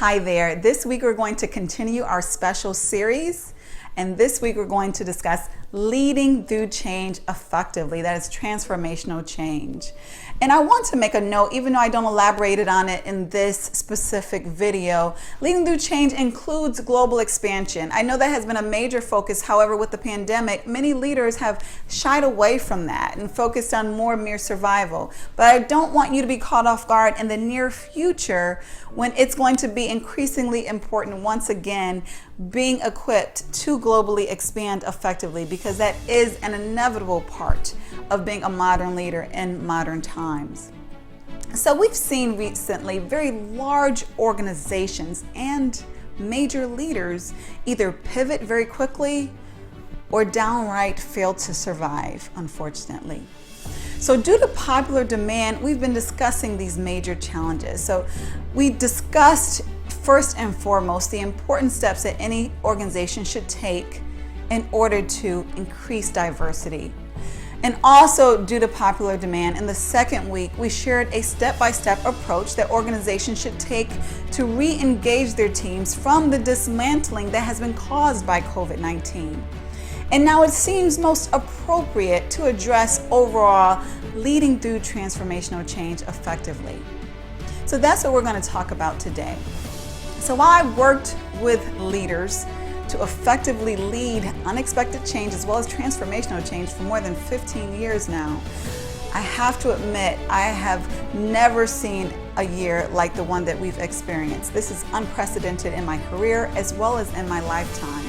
Hi there. This week we're going to continue our special series, and this week we're going to discuss leading through change effectively. That is transformational change. And I want to make a note, even though I don't elaborate on it in this specific video, leading through change includes global expansion. I know that has been a major focus. However, with the pandemic, many leaders have shied away from that and focused on more mere survival. But I don't want you to be caught off guard in the near future when it's going to be increasingly important, once again, being equipped to globally expand effectively, because that is an inevitable part of being a modern leader in modern times. So we've seen recently very large organizations and major leaders either pivot very quickly or downright fail to survive, unfortunately. So due to popular demand, we've been discussing these major challenges. So we discussed first and foremost the important steps that any organization should take in order to increase diversity. And also, due to popular demand, in the second week, we shared a step-by-step approach that organizations should take to re-engage their teams from the dismantling that has been caused by COVID-19. And now it seems most appropriate to address overall leading through transformational change effectively. So that's what we're going to talk about today. So while I worked with leaders to effectively lead unexpected change as well as transformational change for more than 15 years now, I have to admit I have never seen a year like the one that we've experienced. This is unprecedented in my career as well as in my lifetime.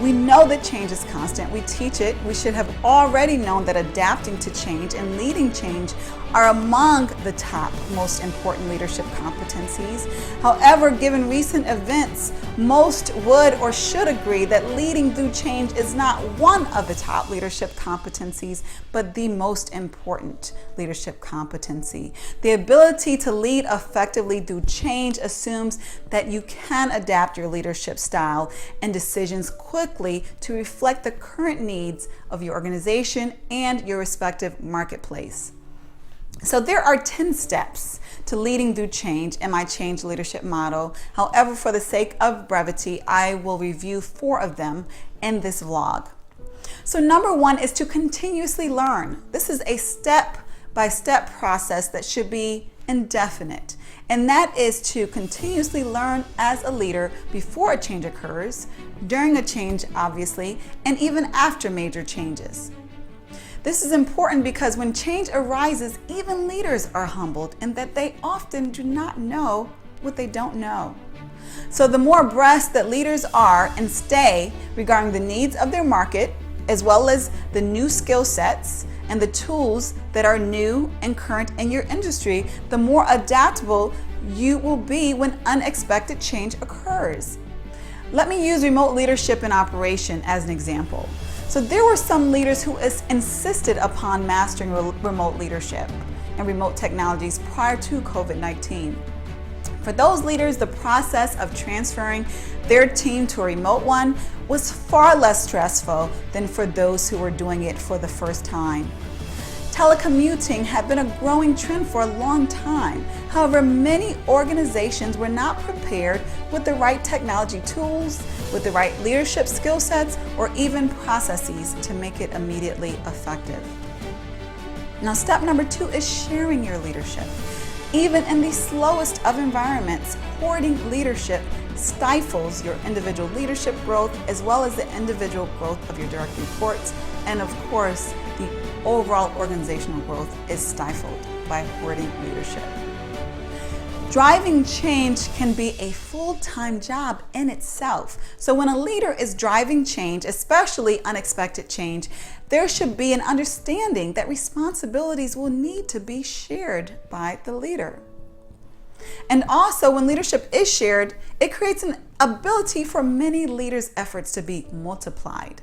We know that change is constant. We teach it. We should have already known that adapting to change and leading change are among the top most important leadership competencies. However, given recent events, most would or should agree that leading through change is not one of the top leadership competencies, but the most important leadership competency. The ability to lead effectively through change assumes that you can adapt your leadership style and decisions quickly to reflect the current needs of your organization and your respective marketplace. So there are 10 steps to leading through change in my change leadership model. However, for the sake of brevity, I will review 4 of them in this vlog. So number 1 is to continuously learn. This is a step-by-step process that should be indefinite. And that is to continuously learn as a leader before a change occurs, during a change, obviously, and even after major changes. This is important because when change arises, even leaders are humbled in that they often do not know what they don't know. So the more abreast that leaders are and stay regarding the needs of their market, as well as the new skill sets and the tools that are new and current in your industry, the more adaptable you will be when unexpected change occurs. Let me use remote leadership in operation as an example. So there were some leaders who insisted upon mastering remote leadership and remote technologies prior to COVID-19. For those leaders, the process of transferring their team to a remote one was far less stressful than for those who were doing it for the first time. Telecommuting had been a growing trend for a long time. However, many organizations were not prepared with the right technology tools, with the right leadership skill sets, or even processes to make it immediately effective. Now, step number 2 is sharing your leadership. Even in the slowest of environments, hoarding leadership stifles your individual leadership growth as well as the individual growth of your direct reports, and of course, the overall organizational growth is stifled by hoarding leadership. Driving change can be a full-time job in itself. So when a leader is driving change, especially unexpected change, there should be an understanding that responsibilities will need to be shared by the leader. And also, when leadership is shared, it creates an ability for many leaders' efforts to be multiplied.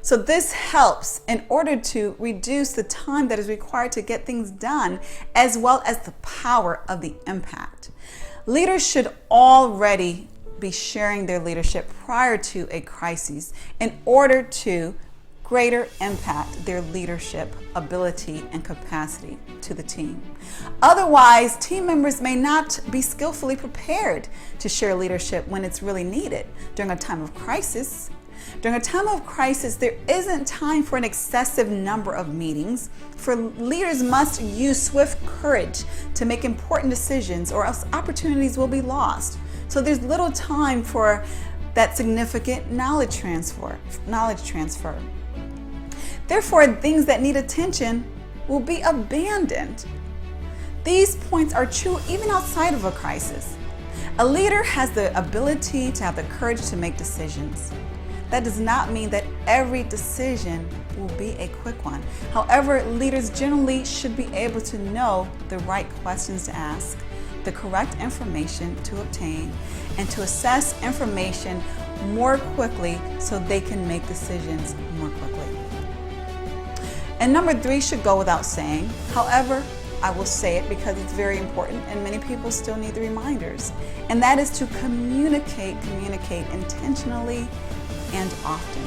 So this helps in order to reduce the time that is required to get things done, as well as the power of the impact. Leaders should already be sharing their leadership prior to a crisis in order to greater impact their leadership ability and capacity to the team. Otherwise, team members may not be skillfully prepared to share leadership when it's really needed during a time of crisis. During a time of crisis, there isn't time for an excessive number of meetings, for leaders must use swift courage to make important decisions or else opportunities will be lost. So there's little time for that significant knowledge transfer. Therefore, things that need attention will be abandoned. These points are true even outside of a crisis. A leader has the ability to have the courage to make decisions. That does not mean that every decision will be a quick one. However, leaders generally should be able to know the right questions to ask, the correct information to obtain, and to assess information more quickly so they can make decisions more quickly. And number 3 should go without saying. However, I will say it because it's very important and many people still need the reminders. And that is to communicate intentionally and often.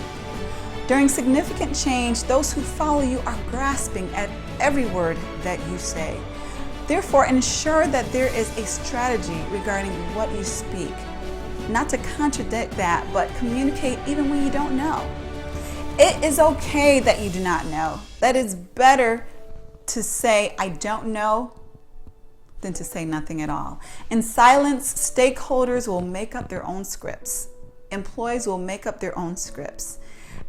During significant change, those who follow you are grasping at every word that you say. Therefore, ensure that there is a strategy regarding what you speak. Not to contradict that, but communicate even when you don't know. It is okay that you do not know. That is better to say, I don't know, than to say nothing at all. In silence, stakeholders will make up their own scripts. Employees will make up their own scripts.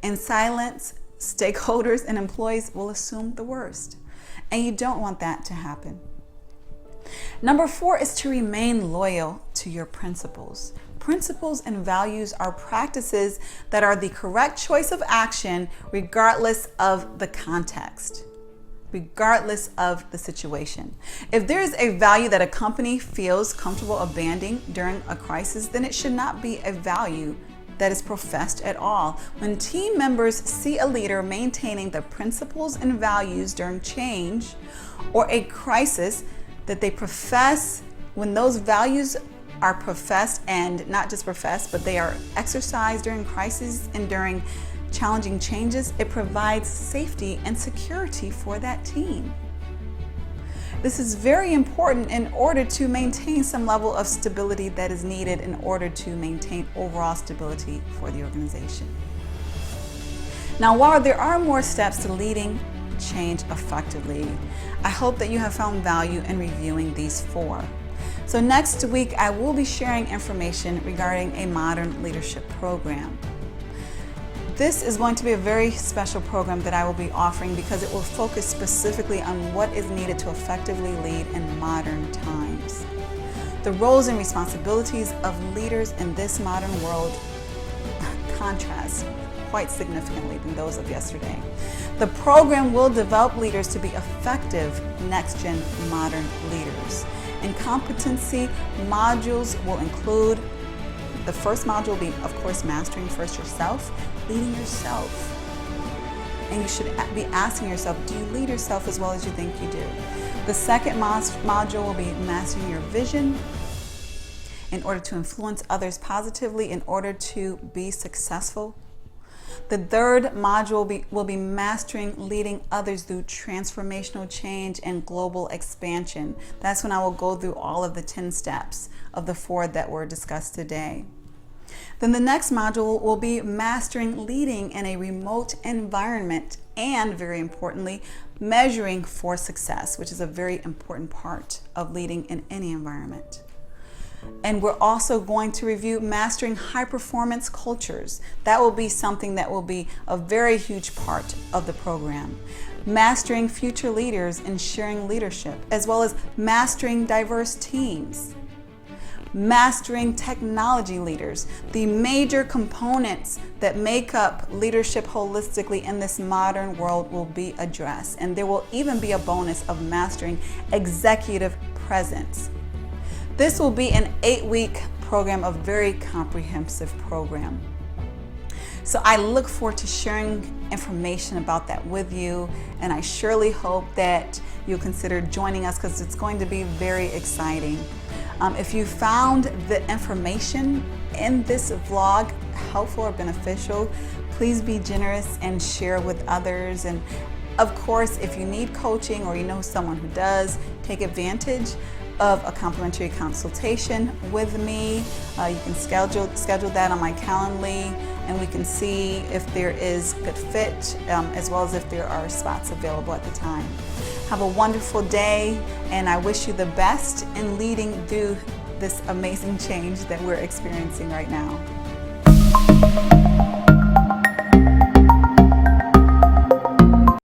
In silence, stakeholders and employees will assume the worst. And you don't want that to happen. Number 4 is to remain loyal to your principles. Principles and values are practices that are the correct choice of action regardless of the context, regardless of the situation. If there is a value that a company feels comfortable abandoning during a crisis, then it should not be a value that is professed at all. When team members see a leader maintaining the principles and values during change or a crisis that they profess, when those values are professed, and not just professed, but they are exercised during crises and during challenging changes, it provides safety and security for that team. This is very important in order to maintain some level of stability that is needed in order to maintain overall stability for the organization. Now, while there are more steps to leading change effectively, I hope that you have found value in reviewing these 4. So next week, I will be sharing information regarding a modern leadership program. This is going to be a very special program that I will be offering because it will focus specifically on what is needed to effectively lead in modern times. The roles and responsibilities of leaders in this modern world contrast quite significantly than those of yesterday. The program will develop leaders to be effective next-gen modern leaders. And competency modules will include, the first module will be, of course, mastering first yourself, leading yourself. And you should be asking yourself, do you lead yourself as well as you think you do? The second module will be mastering your vision in order to influence others positively in order to be successful. The third module will be mastering leading others through transformational change and global expansion. That's when I will go through all of the 10 steps of the 4 that were discussed today. Then the next module will be mastering leading in a remote environment and, very importantly, measuring for success, which is a very important part of leading in any environment. And we're also going to review mastering high performance cultures. That will be something that will be a very huge part of the program. Mastering future leaders and sharing leadership, as well as mastering diverse teams. Mastering technology leaders. The major components that make up leadership holistically in this modern world will be addressed. And there will even be a bonus of mastering executive presence. This will be an 8-week program, a very comprehensive program. So I look forward to sharing information about that with you, and I surely hope that you'll consider joining us, because it's going to be very exciting. If you found the information in this vlog helpful or beneficial, please be generous and share with others. And of course, if you need coaching or you know someone who does, take advantage of a complimentary consultation with me. You can schedule that on my Calendly, and we can see if there is good fit, as well as if there are spots available at the time. Have a wonderful day, and I wish you the best in leading through this amazing change that we're experiencing right now.